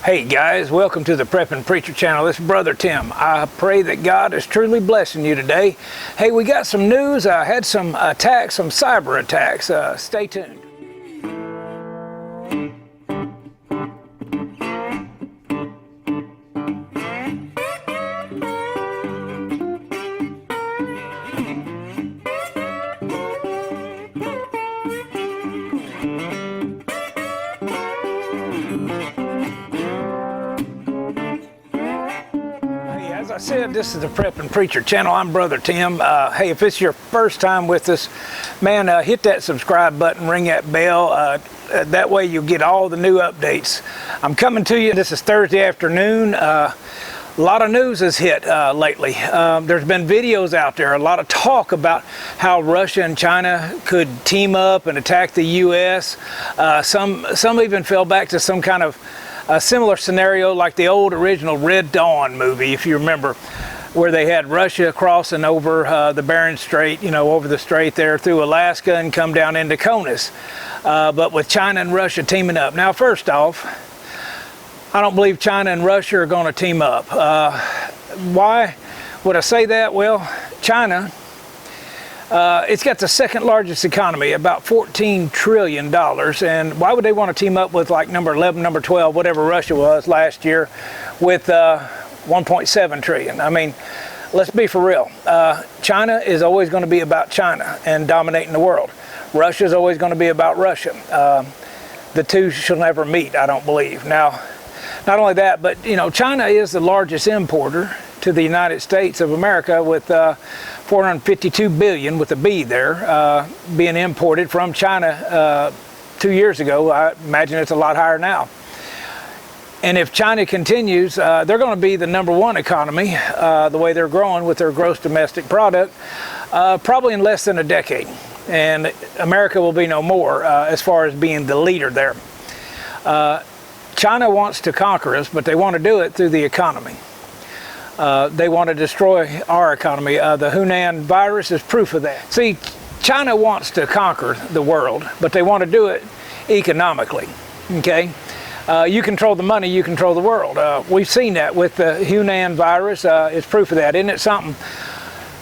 Hey guys, welcome to the Prep and Preacher channel. This is Brother Tim. I pray that God is truly blessing you today. Hey, we got some news. I had some attacks, some cyber attacks. Stay tuned. As I said, this is the Prep and Preacher channel. I'm Brother Tim. Hey, if it's your first time with us, man, hit that subscribe button, ring that bell. That way you'll get all the new updates. I'm coming to you. This is Thursday afternoon. A lot of news has hit lately. There's been videos out there, a lot of talk about how Russia and China could team up and attack the U.S. Some even fell back to some kind of a similar scenario like the old original Red Dawn movie, if you remember, where they had Russia crossing over the Bering Strait, over the strait there through Alaska and come down into Conus, but with China and Russia teaming up. Now, first off, I don't believe China and Russia are going to team up. Why would I say that? Well, China, it's got the second largest economy, about $14 trillion. And why would they want to team up with like number 11, number 12, whatever Russia was last year, with 1.7 trillion? I mean, let's be for real. China is always going to be about China and dominating the world. Russia is always going to be about Russia. The two shall never meet, I don't believe. Now, not only that, but China is the largest importer to the United States of America, with 452 billion with a B there being imported from China 2 years ago. I imagine it's a lot higher now. And if China continues, they're going to be the number one economy, the way they're growing with their gross domestic product, probably in less than a decade. And America will be no more as far as being the leader there. China wants to conquer us, but they want to do it through the economy. They want to destroy our economy. The Hunan virus is proof of that. See, China wants to conquer the world, but they want to do it economically, okay? You control the money, you control the world. We've seen that with the Hunan virus. It's proof of that. Isn't it something?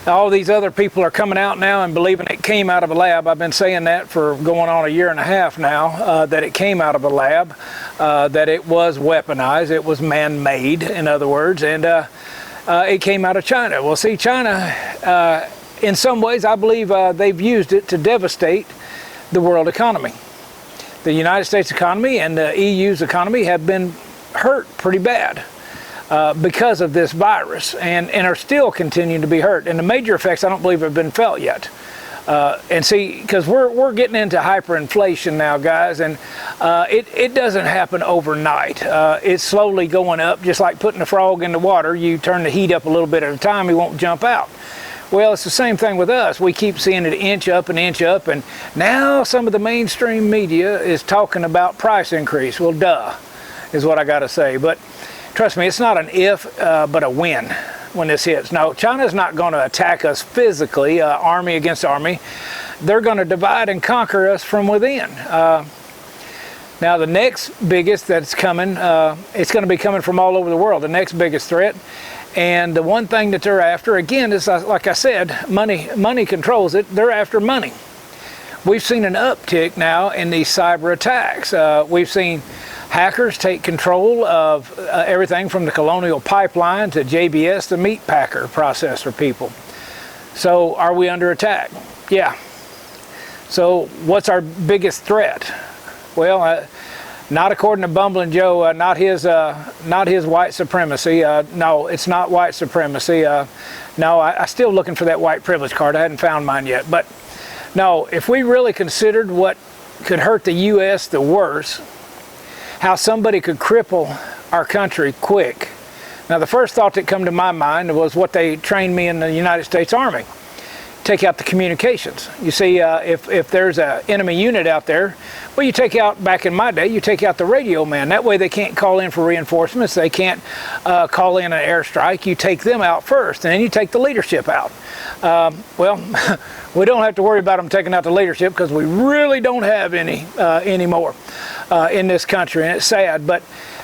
All these other people are coming out now and believing it came out of a lab. I've been saying that for going on a year and a half now, that it came out of a lab, that it was weaponized, it was man-made, in other words, and it came out of China. Well, see, China, in some ways, I believe they've used it to devastate the world economy. The United States economy and the EU's economy have been hurt pretty bad because of this virus, and are still continuing to be hurt. And the major effects, I don't believe, have been felt yet. And see, because we're getting into hyperinflation now, guys, and it doesn't happen overnight. It's slowly going up, just like putting a frog in the water. You turn the heat up a little bit at a time, he won't jump out. Well, it's the same thing with us. We keep seeing it inch up, and now some of the mainstream media is talking about price increase. Well, duh, is what I got to say. But trust me, it's not an if, but a when this hits. Now, China's not going to attack us physically, army against army. They're going to divide and conquer us from within. Now, the next biggest that's coming, it's going to be coming from all over the world, the next biggest threat. And the one thing that they're after, again, is like I said, money controls it. They're after money. We've seen an uptick now in these cyber attacks. We've seen hackers take control of everything from the Colonial Pipeline to JBS, the meat packer processor people. So are we under attack? Yeah. So what's our biggest threat? Well, not according to Bumbling Joe, not his white supremacy. No, it's not white supremacy. No, I'm still looking for that white privilege card. I hadn't found mine yet. But no, if we really considered what could hurt the U.S. the worst, how somebody could cripple our country quick. Now, the first thought that come to my mind was what they trained me in the United States Army. Take out the communications. You see, if there's an enemy unit out there, well, you take out, back in my day, you take out the radio man. That way they can't call in for reinforcements. They can't call in an airstrike. You take them out first, and then you take the leadership out. Well, we don't have to worry about them taking out the leadership because we really don't have any anymore in this country, and it's sad. But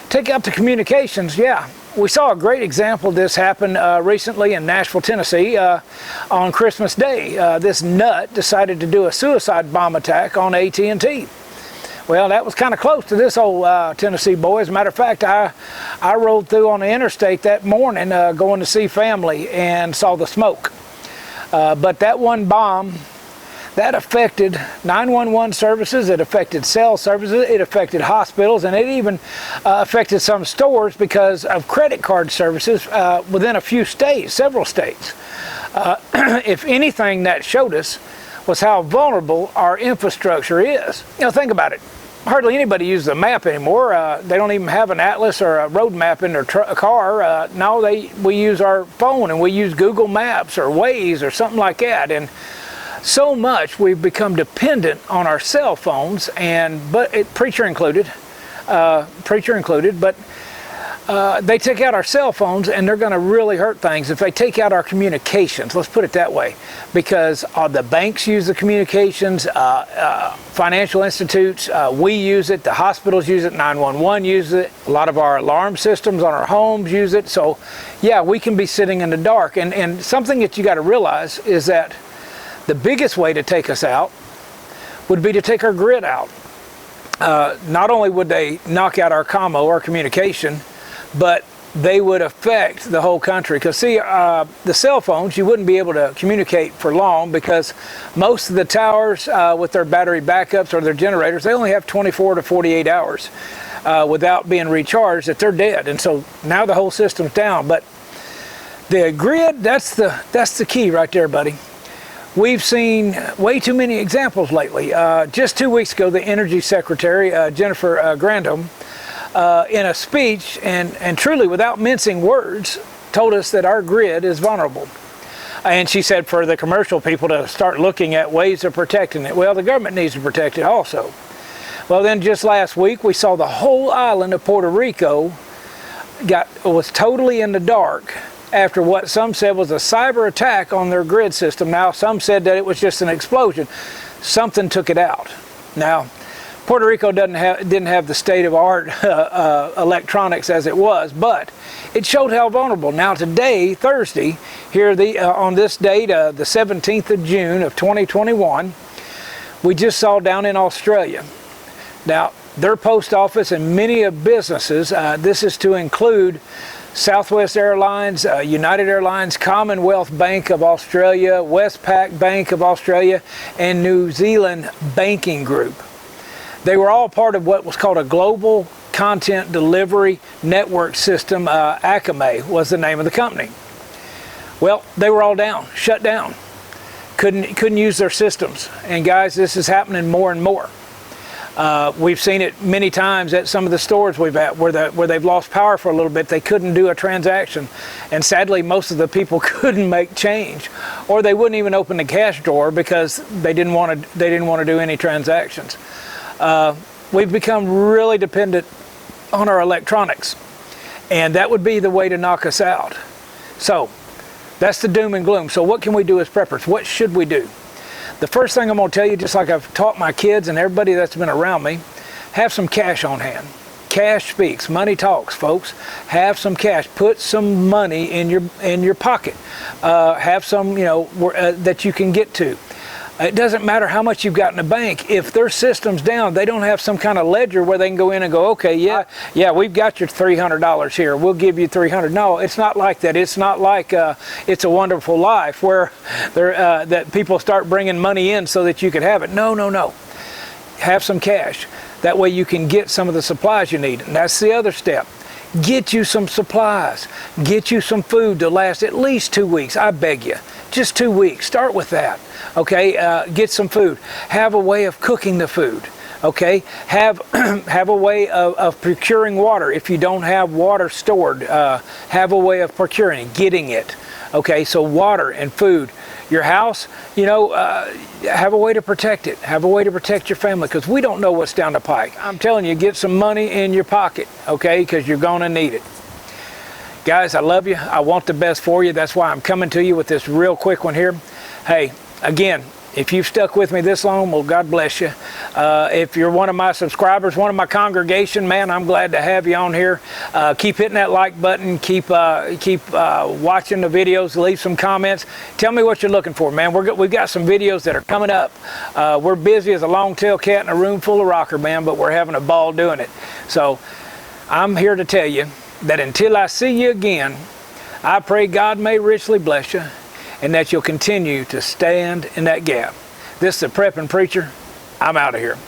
take out the communications, yeah. We saw a great example of this happen recently in Nashville, Tennessee on Christmas Day. This nut decided to do a suicide bomb attack on AT&T. Well, that was kind of close to this old Tennessee boy. As a matter of fact, I rode through on the interstate that morning going to see family and saw the smoke. But that one bomb, that affected 911 services, it affected cell services, it affected hospitals, and it even affected some stores because of credit card services within a few states, several states. If anything, that showed us was how vulnerable our infrastructure is. You know, think about it. Hardly anybody uses a map anymore. They don't even have an atlas or a road map in their car. No, we use our phone, and we use Google Maps or Waze or something like that. And so much we've become dependent on our cell phones, preacher included. But they take out our cell phones, and they're going to really hurt things if they take out our communications. Let's put it that way, because the banks use the communications, financial institutes, we use it, the hospitals use it, 911 uses it, a lot of our alarm systems on our homes use it. So yeah, we can be sitting in the dark. And something that you got to realize is that the biggest way to take us out would be to take our grid out. Not only would they knock out our commo, our communication, but they would affect the whole country. Because see, the cell phones, you wouldn't be able to communicate for long because most of the towers with their battery backups or their generators, they only have 24 to 48 hours without being recharged, that they're dead. And so now the whole system's down. But the grid, that's the key right there, buddy. We've seen way too many examples lately. Just 2 weeks ago, the Energy Secretary, Jennifer Granholm, in a speech, and truly without mincing words, told us that our grid is vulnerable. And she said for the commercial people to start looking at ways of protecting it. Well, the government needs to protect it also. Well, then just last week, we saw the whole island of Puerto Rico was totally in the dark after what some said was a cyber attack on their grid system. Now, some said that it was just an explosion. Something took it out. Now, Puerto Rico didn't have the state-of-the-art electronics as it was, but it showed how vulnerable. Now today, Thursday, here on this date, the 17th of June of 2021, we just saw down in Australia. Now, their post office and many of businesses, this is to include Southwest Airlines, United Airlines, Commonwealth Bank of Australia, Westpac Bank of Australia, and New Zealand Banking Group. They were all part of what was called a Global Content Delivery Network System. Akamai was the name of the company. Well, they were all down, shut down. Couldn't use their systems. And guys, this is happening more and more. We've seen it many times at some of the stores we've at where they've lost power for a little bit. They couldn't do a transaction, and sadly most of the people couldn't make change, or they wouldn't even open the cash drawer because they didn't want to do any transactions. We've become really dependent on our electronics, and that would be the way to knock us out. So that's the doom and gloom. So what can we do as preppers? What should we do? The first thing I'm going to tell you, just like I've taught my kids and everybody that's been around me, have some cash on hand. Cash speaks, money talks, folks. Have some cash. Put some money in your pocket. Have some, that you can get to. It doesn't matter how much you've got in the bank. If their system's down, they don't have some kind of ledger where they can go in and go, okay, yeah, we've got your $300 here. We'll give you $300. No, it's not like that. It's not like It's a Wonderful Life where that people start bringing money in so that you could have it. No. Have some cash. That way you can get some of the supplies you need. And that's the other step. Get you some supplies. Get you some food to last at least 2 weeks. I beg you. Just 2 weeks. Start with that. Okay, get some food. Have a way of cooking the food. Okay, have a way of procuring water. If you don't have water stored, have a way of procuring, getting it. Okay, so water and food. Your house, have a way to protect it. Have a way to protect your family, because we don't know what's down the pike. I'm telling you, get some money in your pocket, okay, because you're going to need it. Guys, I love you. I want the best for you. That's why I'm coming to you with this real quick one here. Hey, again, if you've stuck with me this long, well, God bless you. If you're one of my subscribers, one of my congregation, man, I'm glad to have you on here. Keep hitting that like button. Keep watching the videos. Leave some comments. Tell me what you're looking for, man. We've got some videos that are coming up. We're busy as a long-tailed cat in a room full of rocker, man, but we're having a ball doing it. So I'm here to tell you that until I see you again, I pray God may richly bless you, and that you'll continue to stand in that gap. This is the Prepping Preacher. I'm out of here.